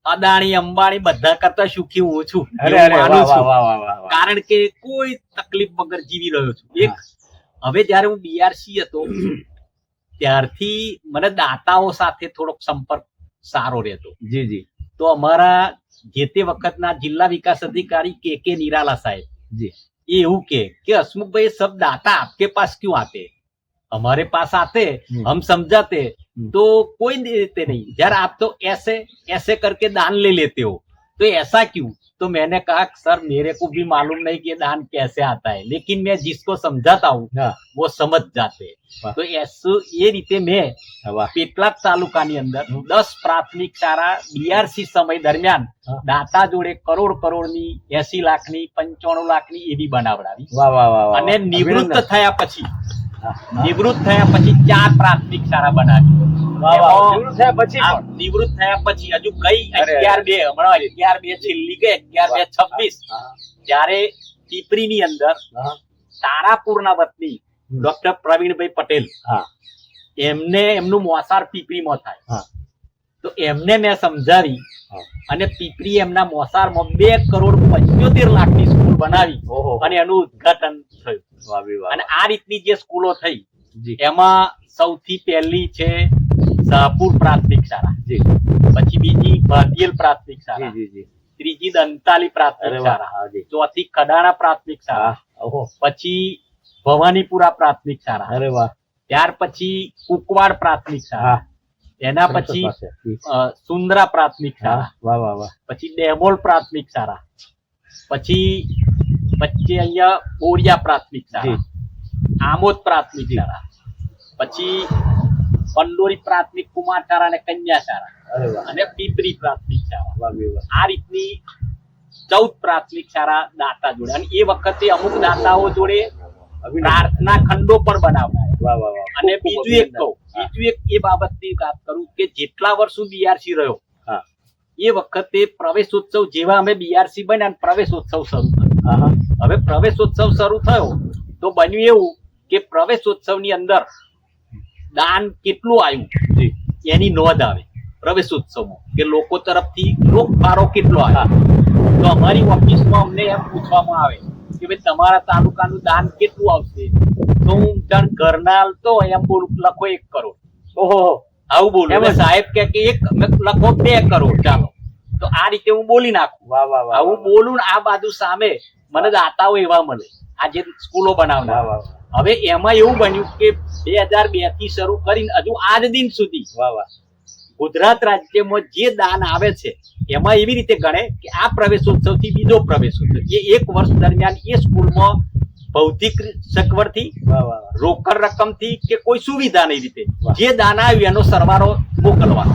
Speaker 2: અદાણી અંબાણી બધા કરતા સુખી હું છું
Speaker 1: અરે
Speaker 2: એવું
Speaker 1: અરે,
Speaker 2: માનું
Speaker 1: વાહ,
Speaker 2: છું.
Speaker 1: વાહ, વાહ, વાહ, વાહ.
Speaker 2: કારણ કે કોઈ તકલીફ વગર જીવી રહ્યો છું. એક હવે જયારે હું બીઆરસી હતો ત્યારથી મને દાતાઓ સાથે થોડોક સંપર્ક સારો રહેતો.
Speaker 1: જી જી
Speaker 2: તો અમારા જે તે વખતના જિલ્લા વિકાસ અધિકારી કે નિરાલા સાહેબ
Speaker 1: જી
Speaker 2: ये એવું કે हसमुख सब दाता आपके पास क्यों आते, हमारे पास आते, हम समझाते तो कोई देते नहीं यार, आप तो ऐसे ऐसे करके दान ले लेते हो, तो ऐसा क्यों? तो मैंने कहा सर मेरे को भी मालूम नहीं कि दान कैसे आता है, लेकिन मैं जिसको समझाता हूँ
Speaker 1: हाँ.
Speaker 2: वो समझ जाते हैं. तो ऐसे ये रीते मैं
Speaker 1: वाह.
Speaker 2: પેટલાદ તાલુકાની અંદર 10 પ્રાથમિક શાળા બીઆરસી સમય દરમિયાન દાતા જોડે કરોડની 80 લાખની 95 લાખની એવી બનાવડાવી.
Speaker 1: વાહ વાહ વાહ વાહ.
Speaker 2: અને નિવૃત્ત થયા પછી નિવૃત્ત થયા પછી 4 પ્રાથમિક શાળા બનાવી.
Speaker 1: વાહ, વાહ.
Speaker 2: એમાં
Speaker 1: નિવૃત્ત થયા પછી
Speaker 2: આ
Speaker 1: પણ?
Speaker 2: નિવૃત્ત થયા પછી હજુ કઈ
Speaker 1: અરે,
Speaker 2: 11-2 હમણાં 11-2 છેલ્લી ગઈ 11-2-26
Speaker 1: હા,
Speaker 2: ત્યારે પીપરીની અંદર
Speaker 1: હા,
Speaker 2: તારાપુરના વતની ડોક્ટર પ્રવીણભાઈ પટેલ
Speaker 1: હા,
Speaker 2: એમનું મોસાળ પીપરીમાં થાય.
Speaker 1: હા.
Speaker 2: તો એમને મેં સમજાવી
Speaker 1: હા.
Speaker 2: અને પીપરી એમના મોસાળમાં 2,75,00,000 સ્કૂલ બનાવી
Speaker 1: ઓહો.
Speaker 2: અને એનું ઉદ્ઘાટન થયું.
Speaker 1: વાહ બી વાહ.
Speaker 2: અને આ રીતની જે સ્કૂલો થઈ
Speaker 1: જી.
Speaker 2: એમાં સૌથી પહેલી છે શાહપુર પ્રાથમિક શાળા,
Speaker 1: જી
Speaker 2: પછી બીજી ભાટિયેલ પ્રાથમિક
Speaker 1: જી
Speaker 2: શાળા,
Speaker 1: જી જી.
Speaker 2: ત્રીજી દંતાલી પ્રાથમિક
Speaker 1: અરે વાહ.
Speaker 2: શાળા,
Speaker 1: હા, જી.
Speaker 2: ચોથી ખડાણા પ્રાથમિક
Speaker 1: હા.
Speaker 2: શાળા,
Speaker 1: ઓહો.
Speaker 2: પછી ભવાનીપુરા પ્રાથમિક શાળા,
Speaker 1: અરે વાહ.
Speaker 2: ત્યાર પછી કુકવાડ પ્રાથમિક શાળા, એના પછી
Speaker 1: પાસે. જી.
Speaker 2: સુંદરા પ્રાથમિક
Speaker 1: હા.
Speaker 2: શાળા,
Speaker 1: વાહ વાહ વાહ.
Speaker 2: પછી ડેમોલ પ્રાથમિક શાળા, પછી અહીંયા બોરિયા પ્રાથમિક શાળા, આમોદ પ્રાથમિક શાળા, પછી કંડોરી પ્રાથમિક કુમાર શાળા અને કન્યા શાળા,
Speaker 1: અરે વાહ.
Speaker 2: અને પીપરી પ્રાથમિક શાળા.
Speaker 1: વાહ બી વાહ.
Speaker 2: આ રીતની 14 પ્રાથમિક શાળા દાતા જોડે, અને એ વખતે અમુક દાતાઓ જોડે પ્રાર્થના ખંડો પણ બનાવતા.
Speaker 1: વાહ વાહ વાહ.
Speaker 2: અને
Speaker 1: ખૂબ ખૂબ
Speaker 2: બીજું એક
Speaker 1: અભિનંદન.
Speaker 2: કહું, બીજું એક એ બાબતની વાત કરું કે જેટલા વર્ષ હું બીઆરસી રહ્યો
Speaker 1: હા.
Speaker 2: એ વખતે પ્રવેશોત્સવ જેવા અમે બીઆરસી બન્યા અને પ્રવેશોત્સવ શરૂ થયો.
Speaker 1: હા, હા.
Speaker 2: હવે પ્રવેશોત્સવ શરૂ થયો તો બન્યું એવું કે પ્રવેશોત્સવની અંદર દાન કેટલું આવ્યું
Speaker 1: જી.
Speaker 2: એની નોંધ આવે પ્રવેશોત્સવમાં, કે લોકો તરફથી લોકફાળો કેટલો આવ્યો. તો અમારી ઓફિસમાં અમને એમ પૂછવામાં આવે કે ભાઈ તમારા તાલુકાનું દાન કેટલું આવશે, તો હું જાણ ઘરના તો એમ બોલું લખો 1 કરોડ.
Speaker 1: ઓહો.
Speaker 2: આવું બોલું
Speaker 1: એમ જ?
Speaker 2: એટલે સાહેબ કે એક લખો 2 કરોડ, ચાલો. તો આ રીતે હું બોલી નાખું.
Speaker 1: વાહ વાહ વાહ.
Speaker 2: આવું બોલું ને આ બાજુ સામે મને દાતાઓ એવા મળે આ જે સ્કૂલો
Speaker 1: વાહ
Speaker 2: બનાવનાર.
Speaker 1: વાહ.
Speaker 2: હવે એમાં એવું બન્યું કે 2002 થી શરૂ કરીને હજુ આજ દિન સુધી
Speaker 1: વાહ વાહ.
Speaker 2: ગુજરાત રાજ્યમાં જે દાન આવે છે એમાં એવી રીતે ગણે કે આ પ્રવેશોત્સવ થી બીજો પ્રવેશોત્સવ, એ 1 વર્ષ દરમિયાન એ સ્કૂલમાં ભૌતિક સગવડથી,
Speaker 1: વાહ વાહ વાહ.
Speaker 2: રોકડ રકમથી કે કોઈ સુવિધાની રીતે
Speaker 1: વાહ.
Speaker 2: જે દાન આવ્યું એનો સરવાળો મોકલવાનો.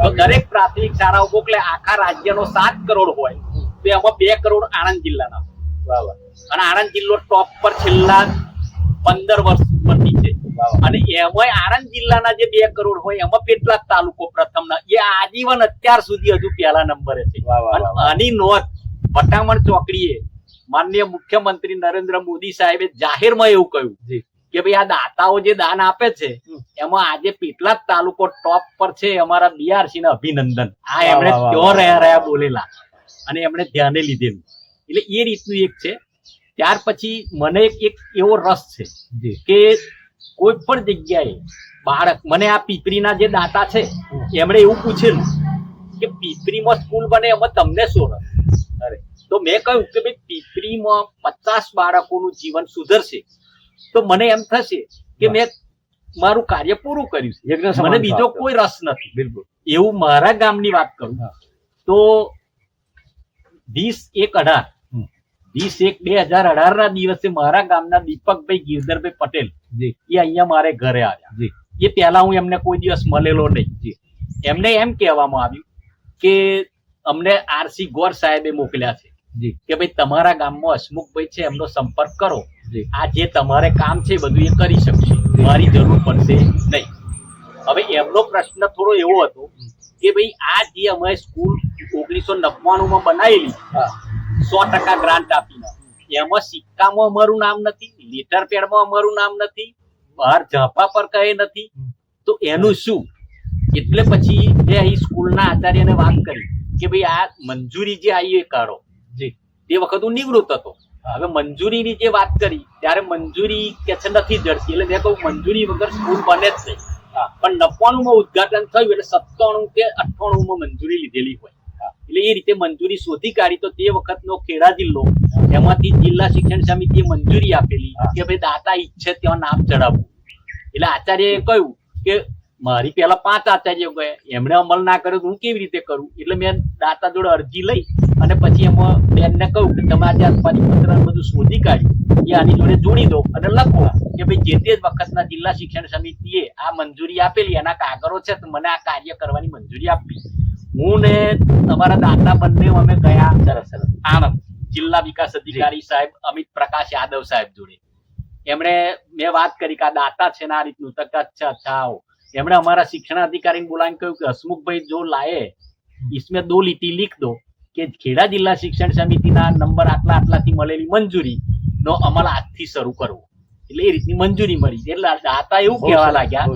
Speaker 2: તો દરેક પ્રાથમિક શાળાઓ મોકલે. આખા રાજ્યનો 7 કરોડ હોય તો એમાં 2 કરોડ આણંદ જિલ્લાના.
Speaker 1: વાહ વાહ.
Speaker 2: અને આણંદ જિલ્લો ટોપ પર છેલ્લા 15 વર્ષ ઉપરથી છે.
Speaker 1: વાહ વાહ.
Speaker 2: અને એમાંય આણંદ જિલ્લાના જે 2 કરોડ હોય એમાં કેટલાક તાલુકો પ્રથમના, એ આજીવન અત્યાર સુધી હજુ પહેલા નંબરે છે.
Speaker 1: વાહ વાહ
Speaker 2: અને
Speaker 1: વાહ.
Speaker 2: આની નોંધ વટામણ ચોકડીએ માનનીય મુખ્યમંત્રી નરેન્દ્ર મોદી સાહેબે જાહેરમાં એવું કહ્યું
Speaker 1: જી.
Speaker 2: કે ભાઈ આ દાતાઓ જે દાન આપે છે એમાં આજે કેટલાક તાલુકો ટોપ પર છે, અમારા બીઆરસી ના અભિનંદન. આ એમણે
Speaker 1: વાહ, વાહ,
Speaker 2: ત્યાં રહ્યા બોલેલા અને એમણે ધ્યાને લીધેલું. એટલે એ રીતનું એક છે. ત્યાર પછી મને એક એવો રસ છે
Speaker 1: જી.
Speaker 2: કે કોઈ પણ જગ્યાએ બાળક, મને આ પીપરીના જે દાતા છે એમણે એવું પૂછેલું કે પીપરીમાં સ્કૂલ બને એમાં તમને શું રસ?
Speaker 1: અરે.
Speaker 2: તો મેં કહ્યું કે ભાઈ પીપરીમાં 50 બાળકોનું જીવન સુધરશે તો મને એમ થશે કે મેં મારું કાર્ય પૂરું કર્યું છે,
Speaker 1: યજ્ઞ સમાન
Speaker 2: મને બીજો
Speaker 1: થશે.
Speaker 2: કોઈ રસ નથી.
Speaker 1: બિલકુલ.
Speaker 2: એવું મારા ગામની વાત કરું
Speaker 1: હા.
Speaker 2: તો 20/1/2018 ના દિવસે મારા ગામના દીપકભાઈ ગિરધરભાઈ પટેલ
Speaker 1: જી.
Speaker 2: એ અહીંયા મારે ઘરે આવ્યા.
Speaker 1: જી.
Speaker 2: એ પહેલા હું એમને કોઈ દિવસ મળેલો નહીં.
Speaker 1: જી.
Speaker 2: એમને એમ કહેવામાં આવ્યું કે અમને આરસી ગોર સાહેબે મોકલ્યા છે
Speaker 1: જી.
Speaker 2: કે ભાઈ તમારા ગામમાં હસમુખભાઈ છે એમનો સંપર્ક કરો,
Speaker 1: જી.
Speaker 2: આ જે તમારે કામ છે બધું એ કરી શકશે, મારી જરૂર પડશે નહીં. હવે એમનો પ્રશ્ન થોડો એવો હતો કે ભાઈ આ જે અમે સ્કૂલ 1999 માં બનાવેલી
Speaker 1: હા.
Speaker 2: 100% ગ્રાન્ટ આપીને, એમાં સિક્કામાં અમારું નામ નથી, લેટર પેડમાં અમારું નામ નથી, બહાર ઝાપા પર કહે નથી, તો એનું શું? એટલે પછી મેં અહીં સ્કૂલના આચાર્યને વાત કરી કે ભાઈ આ મંજૂરી જે આવી એ કાઢો.
Speaker 1: જી.
Speaker 2: તે વખત હું નિવૃત્ત હતો. હવે મંજૂરીની જે વાત કરી ત્યારે મંજૂરી કે છે નથી જડતી, એટલે મેં કહું મંજૂરી વગર સ્કૂલ બને જ નહીં. પણ 99 માં ઉદ્ઘાટન થયું એટલે 97 કે 98 માં મંજૂરી લીધેલી હોય. એટલે એ રીતે મંજૂરી શોધી કાઢી. તો તે વખતનો ખેડા જિલ્લો, એમાંથી જિલ્લા શિક્ષણ સમિતિએ મંજૂરી આપેલી કે ભાઈ દાતા ઈચ્છે ત્યાં નામ ચડાવવું. એટલે આચાર્યએ કહ્યું કે મારી પહેલા 5 આચાર્યો ગયા, એમણે અમલ ના કર્યો તો હું કેવી રીતે કરું? એટલે મેં દાતા જોડે અરજી લઈ અને પછી એમાં બેનને કહ્યું કે તમે આજે પત્ર બધું શોધી કાઢ્યું એ આની જોડે જોડી દો અને લખો કે ભાઈ જે તે વખતના જિલ્લા શિક્ષણ સમિતિએ આ મંજૂરી આપેલી, એના કાગળો છે, તો મને આ કાર્ય કરવાની મંજૂરી આપી. હું ને અમારા દાતા બંને અમે ગયા સરસ આણંદ જિલ્લા વિકાસ અધિકારી સાહેબ અમિત પ્રકાશ યાદવ સાહેબ જોડે. એમણે મેં વાત કરી કે આ દાતા છે ને આ રીતનું તો કે અચ્છા અચ્છા આવો. એમણે અમારા શિક્ષણાધિકારીને બોલાવીને કહ્યું કે હસમુખભાઈ જો લાયે इसमें 2 લીટી लिख दो કે ખેડા જિલ્લા શિક્ષણ સમિતિના નંબર આટલાથી મળેલી મંજૂરી નો અમલ આજથી શરૂ કરવો. એટલે એ રીતની મંજૂરી મળી. એટલે દાતા એવું કહેવા લાગ્યા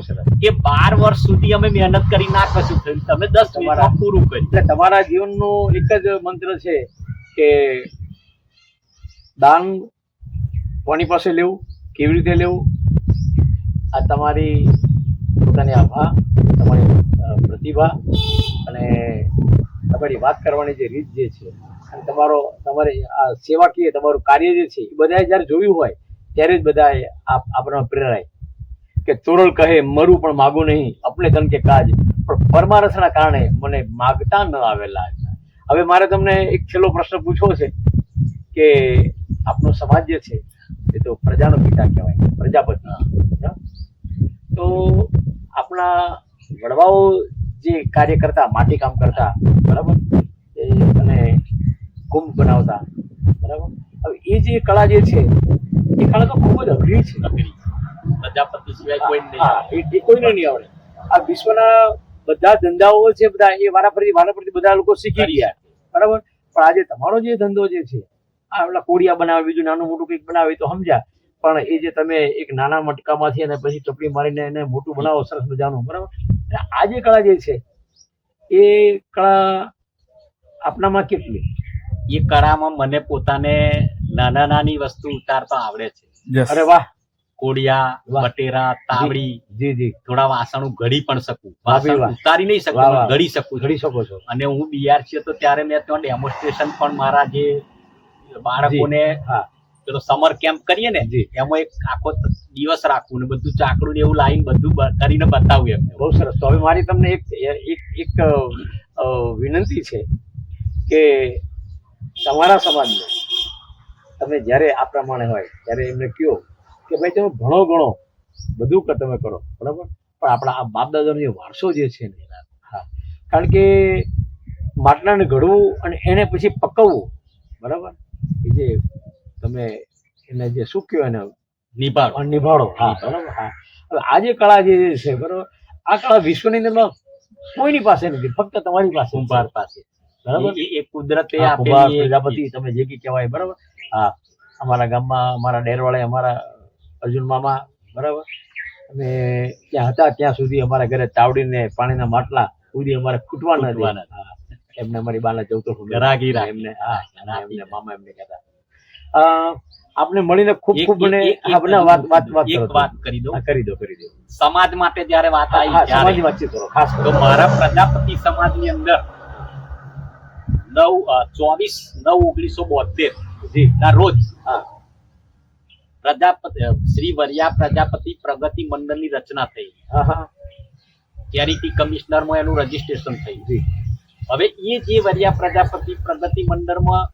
Speaker 2: કે 12 વર્ષ સુધી અમે મહેનત કરી ના કશું થયું, તમે 10 મિનિટમાં પૂરું કર્યું.
Speaker 1: એટલે તમારા જીવનનો એક જ મંત્ર છે કે દાન કોની પાસે લેવું, કેવી રીતે લેવું, આ તમારી પોતાની આભા, તમારી પ્રતિભા અને તમારી વાત કરવાની જે રીત જે છે અને તમારી આ સેવાકીય તમારું કાર્ય જે છે એ બધાએ જ્યારે જોયું હોય ત્યારે જ બધાએ આપણને પ્રેરાય કે તોરલ કહે મરું પણ માગું નહીં, અપને તન કે કાજ પણ પરમારથના કારણે મને માગતા ન આવેલા. હવે મારે તમને એક છેલ્લો પ્રશ્ન પૂછવો છે કે આપનો સમાજ જે છે એ તો પ્રજાનો પિતા કહેવાય, પ્રજાપતિ. તો આપણા વડવાઓ જે કાર્ય કરતા, માટી કામ કરતા, બરાબર, અને કુંભ બનાવતા, બરાબર, હવે એ જે કળા જે છે એ કળા તો ખૂબ જ અઘરી છે.
Speaker 2: પ્રજાપતિ સિવાય કોઈ નહીં.
Speaker 1: હા, એ કોઈને નહીં આવડે. આ વિશ્વના બધા ધંધાઓ છે બધા એ વારાફરતી બધા લોકો શીખી ગયા, બરાબર. પણ આજે તમારો જે ધંધો જે છે આ પેલા કોડિયા બનાવે, બીજું નાનું મોટું કંઈક બનાવે તો સમજ્યા, પણ એ જે તમે એક નાના મટકામાંથી અને પછી ચપડી મારીને એને મોટું બનાવો સરસ મજાનું, બરાબર. આ જે કળા જે છે એ કળા આપનામાં કેટલી?
Speaker 2: એ કળામાં મને પોતાને નાની વસ્તુ ઉતારતા આવડે છે.
Speaker 1: અરે વાહ!
Speaker 2: કોડિયા, બટેરા, તાવડી,
Speaker 1: જી
Speaker 2: થોડા વાસણો ઘડી પણ શકું.
Speaker 1: વાહ ભાઈ વાહ.
Speaker 2: ઉતારી નહીં શકું,
Speaker 1: વાહ વાહ.
Speaker 2: ઘડી શકું.
Speaker 1: ઘડી શકો છો.
Speaker 2: અને હું બીઆરસી હતો ત્યારે મેં ત્યાં ડેમોન્સ્ટ્રેશન પણ મારા જે બાળકોને
Speaker 1: હા,
Speaker 2: પેલો સમર કેમ્પ કરીએ ને
Speaker 1: જી.
Speaker 2: એમાં એક આખો દિવસ રાખવું ને બધું ચાકડું ને એવું લાવીને બધું કરીને બતાવ્યું એમને.
Speaker 1: બહુ સરસ. તો હવે મારી તમને એક વિનંતી છે કે તમારા સમાજને તમે જ્યારે આ પ્રમાણે હોય ત્યારે એમને કહો કે ભાઈ તમે ઘણો ઘણો બધું તમે કરો, બરાબર, પણ આપણા આ બાપ દાદાનો જે વારસો જે છે ને, હા, કારણ કે માટલાને ઘડવું અને એને પછી પકવવું, બરાબર, એ જે તમે એને જે શું કહેવાય એને નિભાડો, હા, બરાબર. હા, હવે આ જે કળા જે છે, બરાબર, આ કળા વિશ્વની અંદરમાં કોઈની પાસે નથી, ફક્ત તમારી પાસે,
Speaker 2: કુંભાર પાસે,
Speaker 1: બરાબર.
Speaker 2: એ કુદરતે
Speaker 1: કુંભાર,
Speaker 2: આપેલી
Speaker 1: પ્રજાપતિ તમે જે કઈ કહેવાય, બરાબર. હા, અમારા ગામમાં અમારા ડેરવાળે અમારા અર્જુન મામા, બરાબર, અમે ત્યાં હતા ત્યાં સુધી અમારા ઘરે તાવડીને પાણીના માટલા સુધી અમારે ખૂટવા ન દે. હા, એમને અમારી બાના જવતો
Speaker 2: ગરાગીરા
Speaker 1: એમને, હા, એમને મામા એમને કહેતા. આપને મળીને ખૂબ ખૂબ મને
Speaker 2: વાત કરી દો.
Speaker 1: કરી દો.
Speaker 2: સમાજ માટે જયારે વાત આવી
Speaker 1: સમાજની વાતચીત કરો ખાસ
Speaker 2: તો મારા પ્રજાપતિ સમાજની અંદર 24/9/1972 ના રોજ શ્રી વરિયા પ્રજાપતિ પ્રગતિ મંડળની રચના થઈ. ચેરિટી કમિશનરમાં એનું રજીસ્ટ્રેશન થયું. હવે એ જે વરિયા પ્રજાપતિ પ્રગતિ મંડળમાં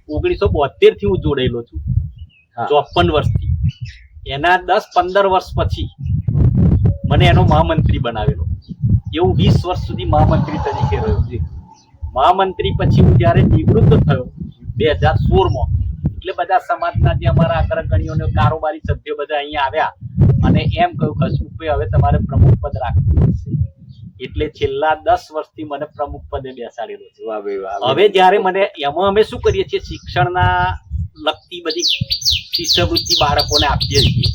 Speaker 2: 1972 થી હું જોડેલો છું, 54 વર્ષથી. એના 10-15 વર્ષ પછી મને એનો મહામંત્રી બનાવેલો. એવું 20 વર્ષ સુધી મહામંત્રી તરીકે રહ્યો. મહામંત્રી પછી હું જયારે નિવૃત્ત થયો 2016માં, એટલે બધા સમાજના જે અમારા અગ્રગણ્યોને કારોબારી સભ્યો બધા અહીંયા આવ્યા અને એમ કહ્યું કે હસમુખભાઈ હવે તમારે પ્રમુખ પદ રાખવું પડશે. એટલે છેલ્લા 10 વર્ષથી મને પ્રમુખ પદે બેસાડેલો છે. હવે જયારે મને એમાં અમે શું કરીએ છીએ, શિક્ષણના લગતી બધી શિષ્યવૃત્તિ બાળકોને આપીએ છીએ.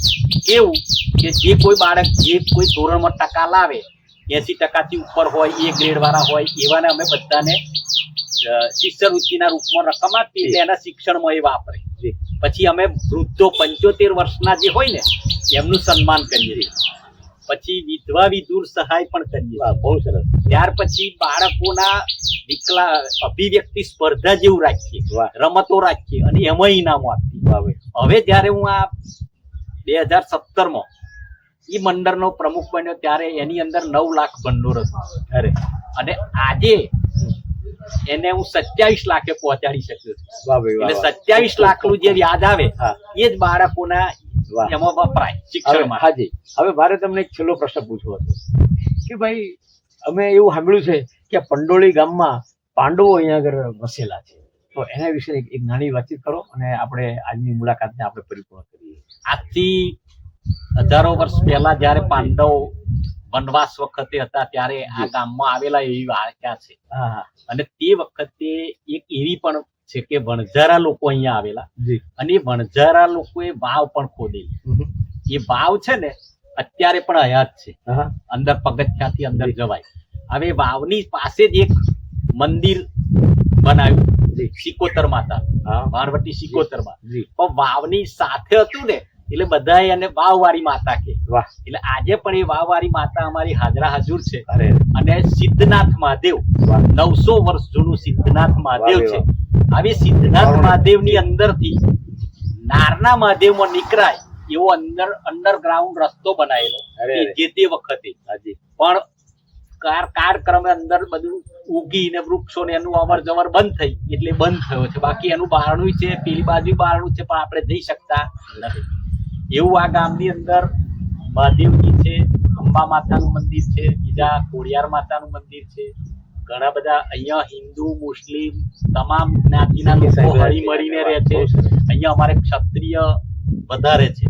Speaker 2: એવું કે જે કોઈ બાળક જે કોઈ ધોરણમાં ટકા લાવે, 80% ઉપર હોય, એ ગ્રેડ વાળા હોય, એવાને અમે બધાને શિષ્યવૃત્તિના રૂપમાં રકમ આપીએ એટલે એના શિક્ષણમાં એ વાપરે. પછી અમે વૃદ્ધો 75 વર્ષના જે હોય ને એમનું સન્માન કરીએ છીએ. પછી વિધવા વિધુર સહાય પણ કરીએ.
Speaker 1: બહુ સરસ.
Speaker 2: ત્યાર પછી બાળકોના અભિવ્યક્તિ સ્પર્ધા જેવું રાખીએ, રમતો રાખીએ અને એમાં ઇનામો આપીએ. હવે જયારે હું આ 2017માં એ મંડળનો પ્રમુખ બન્યો ત્યારે એની અંદર 9 લાખ ભંડોળ હતું. અને આજે એને હું 27 લાખે પહોંચાડી શક્યો છું. એટલે 27 લાખનું જે વ્યાજ આવે એ જ બાળકોના એમાં વપરાય શિક્ષણમાં.
Speaker 1: હાજી. હવે મારે તમને એક છેલ્લો પ્રશ્ન પૂછવો હતો કે ભાઈ અમે એવું સાંભળ્યું છે કે પંડોળી ગામમાં પાંડવો અહીંયા આગળ વસેલા છે, તો એના વિશે એક નાની વાતચીત કરો અને આપણે આજની મુલાકાતને આપણે પરિપૂર્ણ કરીએ.
Speaker 2: આજથી હજારો વર્ષ પહેલા જયારે પાંડવ વનવાસ વખતે હતા ત્યારે આ ગામમાં આવેલા એવી વાર્તા છે.
Speaker 1: હા હા
Speaker 2: અને તે વખતે એક એવી પણ છે કે વણઝારા લોકો અહીંયા આવેલા
Speaker 1: જી.
Speaker 2: અને એ વણઝારા લોકોએ વાવ પણ ખોદેલી. એ વાવ છે ને અત્યારે પણ હયાત છે.
Speaker 1: હા
Speaker 2: અંદર પગથિયાથી અંદર જવાય. હવે વાવની પાસે જ એક મંદિર બનાવ્યું સિકોતર માતા,
Speaker 1: હા
Speaker 2: મારવટી સિકોતર માં.
Speaker 1: જી.
Speaker 2: પણ વાવની સાથે હતું ને એટલે બધા એને વાવવાળી માતા કે.
Speaker 1: વાહ.
Speaker 2: એટલે આજે પણ એ વાવવાળી માતા અમારી હાજરા હજુર છે.
Speaker 1: અરે
Speaker 2: અને સિદ્ધનાથ મહાદેવ,
Speaker 1: વાહ.
Speaker 2: 900 વર્ષ જૂનું સિદ્ધનાથ મહાદેવ
Speaker 1: વાહ
Speaker 2: છે.
Speaker 1: રે
Speaker 2: હવે સિદ્ધનાથ મહાદેવની અંદરથી નારના મહાદેવમાં નીકળાય એવો અંડરગ્રાઉન્ડ રસ્તો બનાવેલો
Speaker 1: અરે
Speaker 2: કે જે તે વખતે.
Speaker 1: હાજી.
Speaker 2: પણ કાળક્રમે અંદર બધું ઉગી ને વૃક્ષો ને એનું અવર જવર બંધ થઈ એટલે બંધ થયો છે. બાકી એનું બારણું છે, પેલી બાજુ બારણું છે, પણ આપણે જઈ શકતા નથી. એવું આ ગામની અંદર મહાદેવજી છે, અંબા માતાનું મંદિર છે, બીજા ખોડિયાર માતાનું મંદિર છે. ઘણા બધા અહીંયા હિન્દુ, મુસ્લિમ તમામ જ્ઞાતિના લોકો હળી મળીને રહે છે. અહીંયા અમારે ક્ષત્રિય વધારે છે.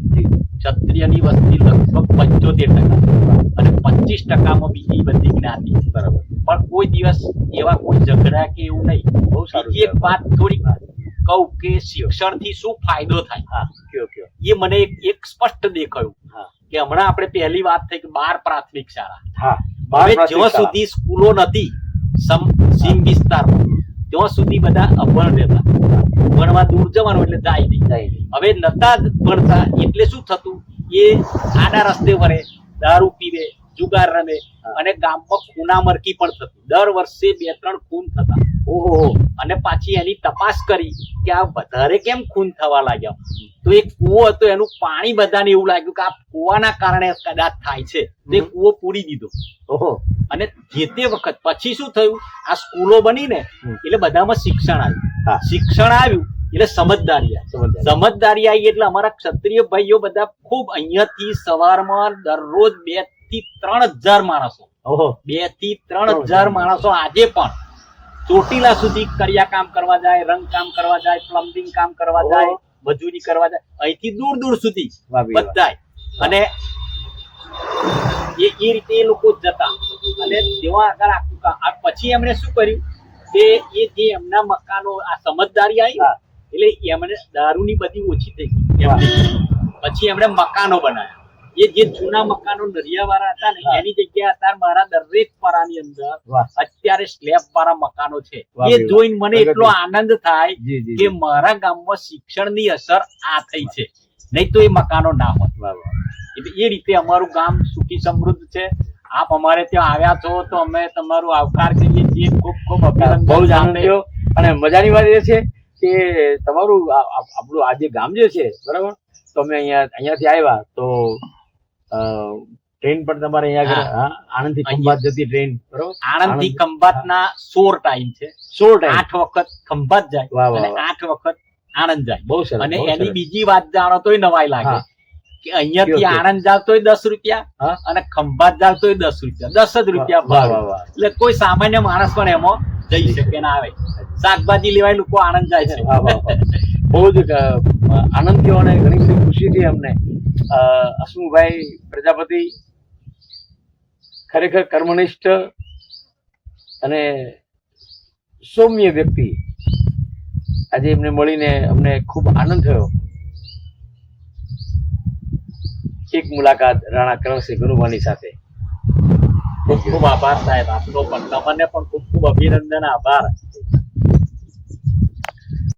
Speaker 2: ક્ષત્રિયની વસ્તી લગભગ 75% અને 25% બીજી બધી જ્ઞાતિ છે.
Speaker 1: બરાબર.
Speaker 2: પણ કોઈ દિવસ એવા કોઈ ઝઘડા કે એવું નહીં.
Speaker 1: બહુ સારું.
Speaker 2: બીજી એક વાત થોડી કહું કે શિક્ષણથી શું ફાયદો થાય
Speaker 1: હા કયો કયો.
Speaker 2: એ મને એક સ્પષ્ટ દેખાયું
Speaker 1: હા
Speaker 2: કે હમણાં આપણે પહેલી વાત થઈ કે 12 પ્રાથમિક શાળા.
Speaker 1: હા
Speaker 2: હવે જ્યાં સુધી સ્કૂલો નથી સીમ વિસ્તારમાં ત્યાં સુધી બધા અભણ રહેતા. ભણવા દૂર જવાનું એટલે જાય નહીં. હવે નતા ભણતા એટલે શું થતું, એ આડા રસ્તે વળે, દારૂ પીવે, જુગાર રમે અને ગામમાં ખૂનામરકી પણ થતી. દર વર્ષે 2-3 ખૂન થતા.
Speaker 1: ઓહો.
Speaker 2: અને પાછી એની તપાસ કરી કે આ વધારે કેમ ખૂન થવા લાગ્યા. તો એક કૂવો હતો, એનું પાણી બધાને એવું લાગ્યું કે આ કૂવાના કારણે કદાચ થાય છે. તે કૂવો પૂરી દીધો.
Speaker 1: ઓહો.
Speaker 2: અને જે તે વખત પછી શું થયું, આ સ્કૂલો બની ને એટલે બધામાં શિક્ષણ આવ્યું.
Speaker 1: હા.
Speaker 2: શિક્ષણ આવ્યું એટલે સમજદારી આવી. સમજદારી આવી એટલે અમારા ક્ષત્રિય ભાઈઓ બધા ખૂબ અહીંયાથી સવારમાં દરરોજ 2 થી 3 હજાર માણસો,
Speaker 1: ઓહો.
Speaker 2: 2 થી 3 હજાર માણસો આજે પણ ચોટીલા સુધી કડિયા કામ કરવા જાય, રંગ કામ કરવા જાય, પ્લમ્બિંગ કામ કરવા જાય, મજૂરી કરવા જાય, અહીંથી દૂર દૂર સુધી બધાય. અને એ રીતે એ લોકો જતા અને તેવા આગળ આખું કામ. પછી એમણે શું કર્યું કે એ જે એમના મકાનો, આ સમજદારી આવી એટલે એમણે દારૂની બધી ઓછી થઈ ગઈ. પછી એમણે મકાનો બનાવ્યા. એ જે જૂના મકાનો નરિયાવાળા હતા ને એની જગ્યાએ અત્યારે મારા દરેક પારાની અંદર અત્યારે સ્લેબ વાળા મકાનો છે. એ જોઈને મને એટલો આનંદ થાય કે મારા ગામમાં શિક્ષણની અસર આ થઈ છે, નહીં તો એ મકાનો ના હોત. એટલે એ રીતે અમારું ગામ સુખી સમૃદ્ધ છે. આપ અમારે ત્યાં આવ્યા છો તો અમે તમારું આવકાર કરીએ છીએ. ખૂબ ખૂબ અભિનંદન.
Speaker 1: બહુ જ આનંદ થયો. અને મજાની વાત એ છે કે તમારું આપણું આ જે ગામ જે છે બરાબર, તો અમે અહીંયાથી આવ્યા તો ટ્રેન પણ તમારે અહીંયા આણંદ થી ખંભાત જતી ટ્રેન બરાબર.
Speaker 2: આણંદ થી ખંભાત ના 16 ટાઈમ છે.
Speaker 1: 16
Speaker 2: 8 વખત ખંભાત જાય અને 8 વખત આણંદ જાય.
Speaker 1: બહુ સરસ.
Speaker 2: અને એની બીજી વાત જાણો તોય નવાઈ લાગે કે અહીંયાથી આણંદ જાવ તોય 10 રૂપિયા અને ખંભાત જાવ તોય 10 રૂપિયા, 10 જ રૂપિયા ભાડું. એટલે કોઈ સામાન્ય માણસ પણ એમાં જઈ શકે ના આવે. શાકભાજી લેવાય લોકો આણંદ જાય છે.
Speaker 1: બહુ જ આનંદ થયો અને ઘણી બધી ખુશી થઈ અમને. હસમુભાઈ પ્રજાપતિ ખરેખર કર્મનિષ્ઠ અને સૌમ્ય વ્યક્તિ. આજે એમને મળીને અમને ખૂબ આનંદ થયો. એક મુલાકાત રાણા કરણસિંહ ગુરુવાની સાથે.
Speaker 2: ખૂબ ખૂબ આભાર સાહેબ આપનો પણ. તમને પણ ખૂબ ખૂબ અભિનંદન, આભાર.